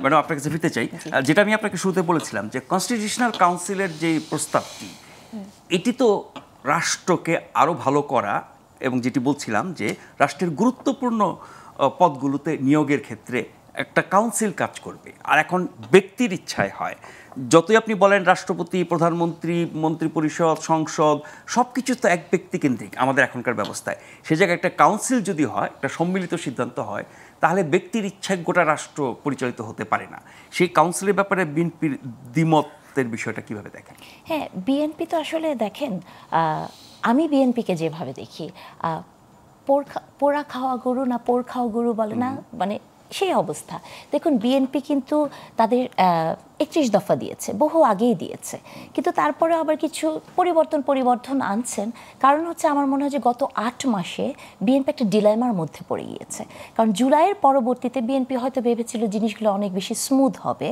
Madam আপনার কাছে ফিরতে চাই, যেটা আমি আপনাকে শুরুতে বলেছিলাম যে কনস্টিটিউশনাল কাউন্সিলের যে প্রস্তাবটি, এটি তো রাষ্ট্রকে আরও ভালো করা এবং যেটি বলছিলাম যে রাষ্ট্রের গুরুত্বপূর্ণ পদগুলোতে নিয়োগের ক্ষেত্রে একটা কাউন্সিল কাজ করবে। আর এখন ব্যক্তির ইচ্ছায় হয়, যতই আপনি বলেন রাষ্ট্রপতি, প্রধানমন্ত্রী, মন্ত্রিপরিষদ, সংসদ সব কিছু তো এক ব্যক্তিকেন্দ্রিক আমাদের এখনকার ব্যবস্থায়। সে জায়গায় একটা কাউন্সিল যদি হয়, একটা সম্মিলিত সিদ্ধান্ত হয়, তাহলে ব্যক্তির ইচ্ছায় গোটা রাষ্ট্র পরিচালিত হতে পারে না। সেই কাউন্সিলের ব্যাপারে বিএনপির দ্বিমতের বিষয়টা কিভাবে দেখেন? হ্যাঁ, বিএনপি তো আসলে দেখেন, আমি বিএনপিকে যেভাবে দেখি, পোড়া খাওয়া গরু না পোড় খাওয়া গরু বলে না, মানে সেই অবস্থা। দেখুন, বিএনপি কিন্তু তাদের 31 দফা দিয়েছে, বহু আগেই দিয়েছে, কিন্তু তারপরে আবার কিছু পরিবর্তন আনছেন। কারণ হচ্ছে আমার মনে হয় যে গত 8 মাসে বিএনপি একটা ডিলেমার মধ্যে পড়ে গিয়েছে। কারণ জুলাইয়ের পরবর্তীতে বিএনপি হয়তো ভেবেছিল জিনিসগুলো অনেক বেশি স্মুথ হবে,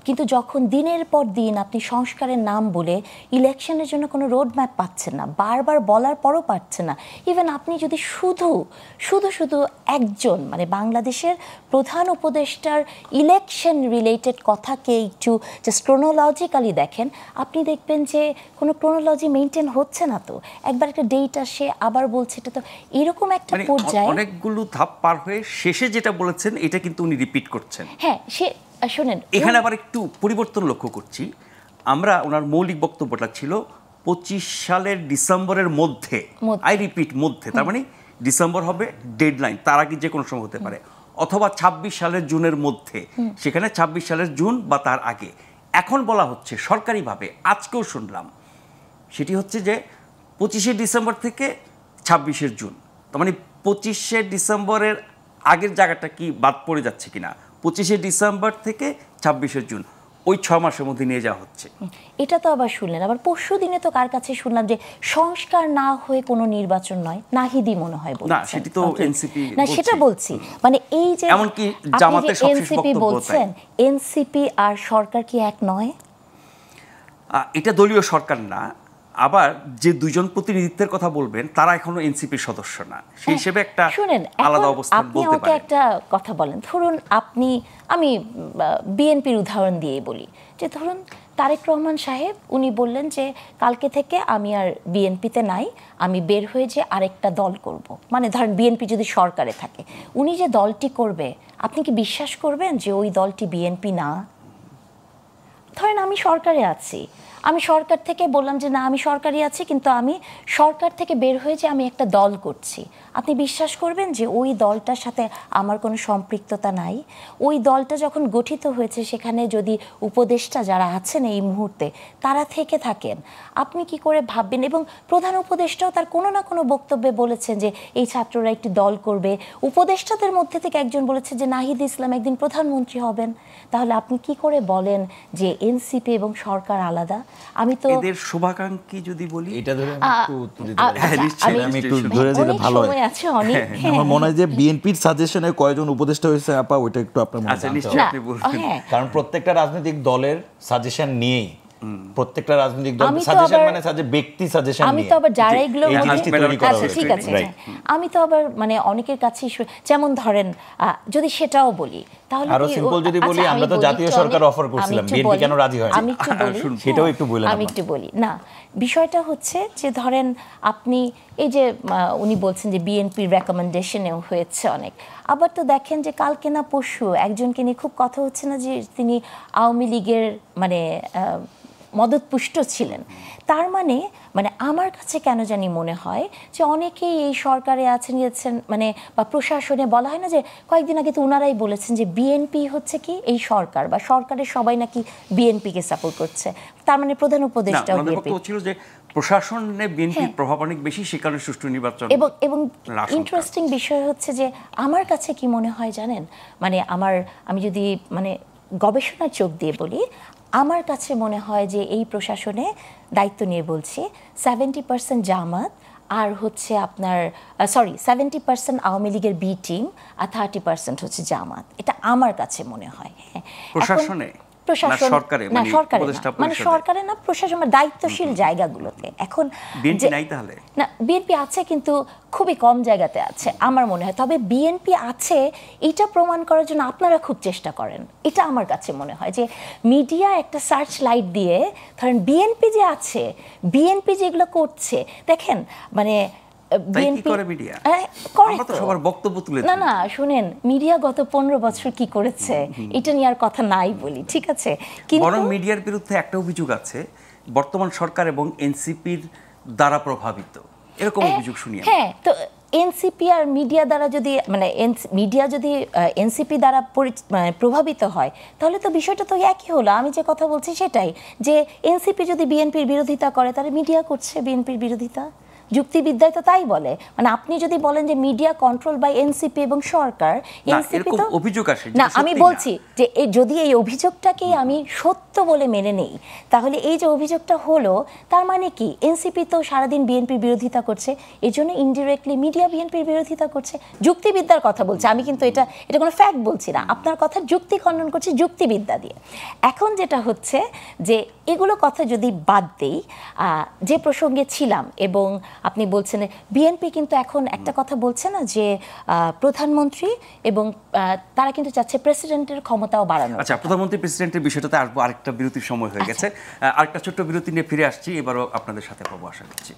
কিন্তু যখন দিনের পর দিন আপনি সংস্কারের নাম বলে ইলেকশনের জন্য কোনো রোড ম্যাপ পাচ্ছেন না, বারবার বলার পরও পাচ্ছেন না, ইভেন আপনি যদি শুধু একজন মানে বাংলাদেশের প্রধান উপদেষ্টার ইলেকশন রিলেটেড কথাকে একটু জাস্ট ক্রোনোলজিক্যালি দেখেন, আপনি দেখবেন যে কোনো ক্রোনোলজি মেনটেন হচ্ছে না। তো একবার একটা ডেট আসে, আবার বলছে, এটা তো এরকম একটা পর্যায়ে অনেকগুলো ধাপ পার হয়ে শেষে যেটা বলেছেন এটা কিন্তু উনি রিপিট করছেন। হ্যাঁ, শোনেন, এখানে আবার একটু পরিবর্তন লক্ষ্য করছি আমরা। ওনার মৌলিক বক্তব্যটা ছিল 25 সালের ডিসেম্বরের মধ্যে, আই রিপিট মধ্যে, তার মানে ডিসেম্বর হবে ডেডলাইন, তার আগে যে কোনো সময় হতে পারে, অথবা 26 সালের জুনের মধ্যে, সেখানে 26 সালের জুন বা তার আগে। এখন বলা হচ্ছে সরকারিভাবে, আজকেও শুনলাম, সেটি হচ্ছে যে 25শে ডিসেম্বর থেকে 26শে জুন। তার মানে 25শে ডিসেম্বরের আগের জায়গাটা কি বাদ পড়ে যাচ্ছে কিনা, 25শে ডিসেম্বর থেকে 26শে জুন, ওই 6 মাসের মধ্যে নিয়ে যাওয়া হচ্ছে। এটা তো আবার শুনলেন, আবার পরশু দিনে তো কার কাছে শুনলাম যে সংস্কার না হয়ে কোনো নির্বাচন নয়, নাহিদি মনে হয় বলছেন। না, সেটি তো এনসিপি না, সেটা বলছি, মানে এই যে এমনকি জামাতের এনসিপি বলছেন, এনসিপি আর সরকার কি এক নয়? এটা দলীয় সরকার না। আবার যে দুইজন প্রতিনিধিত্বের কথা বলবেন তারা এখনো এনসিপির সদস্য না, সেই হিসেবে একটা আলাদা অবস্থান বলতে পারেন। আপনি আমাকে একটা কথা বলেন, ধরুন আমি বিএনপির উদাহরণ দিয়ে বলি, যে ধরুন তারেক রহমান সাহেব উনি বললেন যে কালকে থেকে আমি আর বিএনপিতে নাই, আমি বের হয়ে যে আরেকটা দল করব। মানে ধরেন বিএনপি যদি সরকারে থাকে, উনি যে দলটি করবে, আপনি কি বিশ্বাস করবেন যে ওই দলটি বিএনপি না? ধরেন আমি সরকারে আছি, আমি সরকার থেকে বললাম যে না আমি সরকারি আছি, কিন্তু আমি সরকার থেকে বের হয়ে যে আমি একটা দল করছি, আপনি বিশ্বাস করবেন যে ওই দলটার সাথে আমার কোনো সম্পৃক্ততা নাই? ওই দলটা যখন গঠিত হয়েছে, সেখানে যদি উপদেষ্টা যারা আছেন এই মুহূর্তে তারা থেকে থাকেন, আপনি কি করে ভাববেন? এবং প্রধান উপদেষ্টাও তার কোনো না কোনো বক্তব্যে বলেছেন যে এই ছাত্ররা একটি দল করবে। উপদেষ্টাদের মধ্যে থেকে একজন বলেছে যে নাহিদ ইসলাম একদিন প্রধানমন্ত্রী হবেন। তাহলে আপনি কি করে বলেন যে এনসিপি এবং সরকার আলাদা? আমি তো এদের শুভাকাঙ্ক্ষী যদি বলি, এটা ধরে আমি একটু ধরে দিলে ভালো হয়। আমার মনে হয় যে বিএনপির সাজেশনে কয়জন উপদেষ্টা হয়েছে আপা, ওইটা একটু আপনার মনে হয়, কারণ প্রত্যেকটা রাজনৈতিক দলের সাজেশন নিয়েই, প্রত্যেকটা রাজনৈতিক দল সাজেশন মানে ব্যক্তি সাজেশন নিয়ে, আমি তো আবার যারা এগুলো, আচ্ছা ঠিক আছে, আমি তো আবার মানে অনেকের কাছে, যেমন ধরেন যদি সেটাও বলি, তাহলে আরো সিম্পল যদি বলি, আমরা তো জাতীয় সরকার অফার করছিলাম, বিএনপি কেন রাজি হয়? আমি একটু বলি, সেটাও একটু বলেন। আমি একটু বলি না, বিষয়টা হচ্ছে যে ধরেন আপনি এই যে উনি বলছেন যে বিএনপির রেকমেন্ডেশনেও হয়েছে অনেক, আবার তো দেখেন যে কালকে না পরশু একজনকে নিয়ে খুব কথা হচ্ছে না, যে তিনি আওয়ামী লীগের মানে মদতপুষ্ট ছিলেন। তার মানে আমার কাছে কেন জানি মনে হয় যে অনেকেই এই সরকারে গেছেন, মানে বা প্রশাসনে বলা হয় না যে কয়েকদিন আগে তো ওনারাই বলেছেন যে বিএনপি হচ্ছে কি এই সরকার বা সরকারের সবাই নাকি বিএনপিকে সাপোর্ট করছে, তার মানে প্রধান উপদেষ্টাও বিএনপি ছিল যে প্রশাসনে বিএনপির প্রভাব অনেক বেশি, সে কারণে সুষ্ঠু নির্বাচন। এবং ইন্টারেস্টিং বিষয় হচ্ছে যে আমার কাছে কি মনে হয় জানেন, মানে আমি যদি গবেষণার চোখ দিয়ে বলি, আমার কাছে মনে হয় যে এই প্রশাসনে দায়িত্ব নিয়ে বলছি 70% জামাত আর হচ্ছে আপনার 70% আওয়ামী লীগের বি টিম আর 30% হচ্ছে জামাত, এটা আমার কাছে মনে হয়। প্রশাসনে প্রশাসন সরকারে মানে সরকারে না প্রশাসন দায়িত্বশীল জায়গাগুলোতে। এখন বিএনপি নাই তাহলে না, বিএনপি আছে কিন্তু খুবই কম জায়গাতে আছে আমার মনে হয়। তবে বিএনপি আছে এটা প্রমাণ করার জন্য আপনারা খুব চেষ্টা করেন, এটা আমার কাছে মনে হয় যে মিডিয়া একটা সার্চ লাইট দিয়ে ধরেন বিএনপি যে আছে, বিএনপি যেগুলো করছে দেখেন, মানে না শুনেন, মিডিয়া গত 15 বছর কি করেছে এটা নিয়ে আর কথা নাই বলি, ঠিক আছে? বরং মিডিয়ার বিরুদ্ধে একটা অভিযোগ আছে, বর্তমান সরকার এবং এনসিপির দ্বারা প্রভাবিত, এরকম অভিযোগ শুনি। হ্যাঁ, তো এনসিপি আর মিডিয়া দ্বারা যদি মানে মিডিয়া যদি এনসিপি দ্বারা প্রভাবিত হয় তাহলে তো বিষয়টা তো একই হলো। আমি যে কথা বলছি সেটাই, যে এনসিপি যদি বিএনপির বিরোধিতা করে তাহলে মিডিয়া করছে বিএনপির বিরোধিতা। যুক্তিবিদ্যায় তো তাই বলে। মানে আপনি যদি বলেন যে মিডিয়া কন্ট্রোল বাই এনসিপি এবং সরকার, এনসিপি তো অভিযোগ আসে না, আমি বলছি যে যদি এই অভিযোগটাকে আমি সত্য বলে মেনে নেই তাহলে এই যে অভিযোগটা হলো তার মানে কি এনসিপি তো সারাদিন বিএনপির বিরোধিতা করছে, এই জন্য ইনডিরেক্টলি মিডিয়া বিএনপির বিরোধিতা করছে। যুক্তিবিদ্যার কথা বলছি আমি, কিন্তু এটা কোনো ফ্যাক্ট বলছি না, আপনার কথা যুক্তি খণ্ডন করছি যুক্তিবিদ্যা দিয়ে। এখন যেটা হচ্ছে যে এগুলো কথা যদি বাদ দেই, যে প্রসঙ্গে ছিলাম, এবং আপনি বলছেন বিএনপি কিন্তু এখন একটা কথা বলছে না যে প্রধানমন্ত্রী এবং তারা কিন্তু চাচ্ছে প্রেসিডেন্টের ক্ষমতাও বাড়ানো। আচ্ছা, প্রধানমন্ত্রী প্রেসিডেন্টের বিষয়টাতে আসবো, আরেকটা বিরতির সময় হয়ে গেছে, আরেকটা ছোট্ট বিরতি নিয়ে ফিরে আসছি, এবারও আপনাদের সাথে পাবো আশা করছি।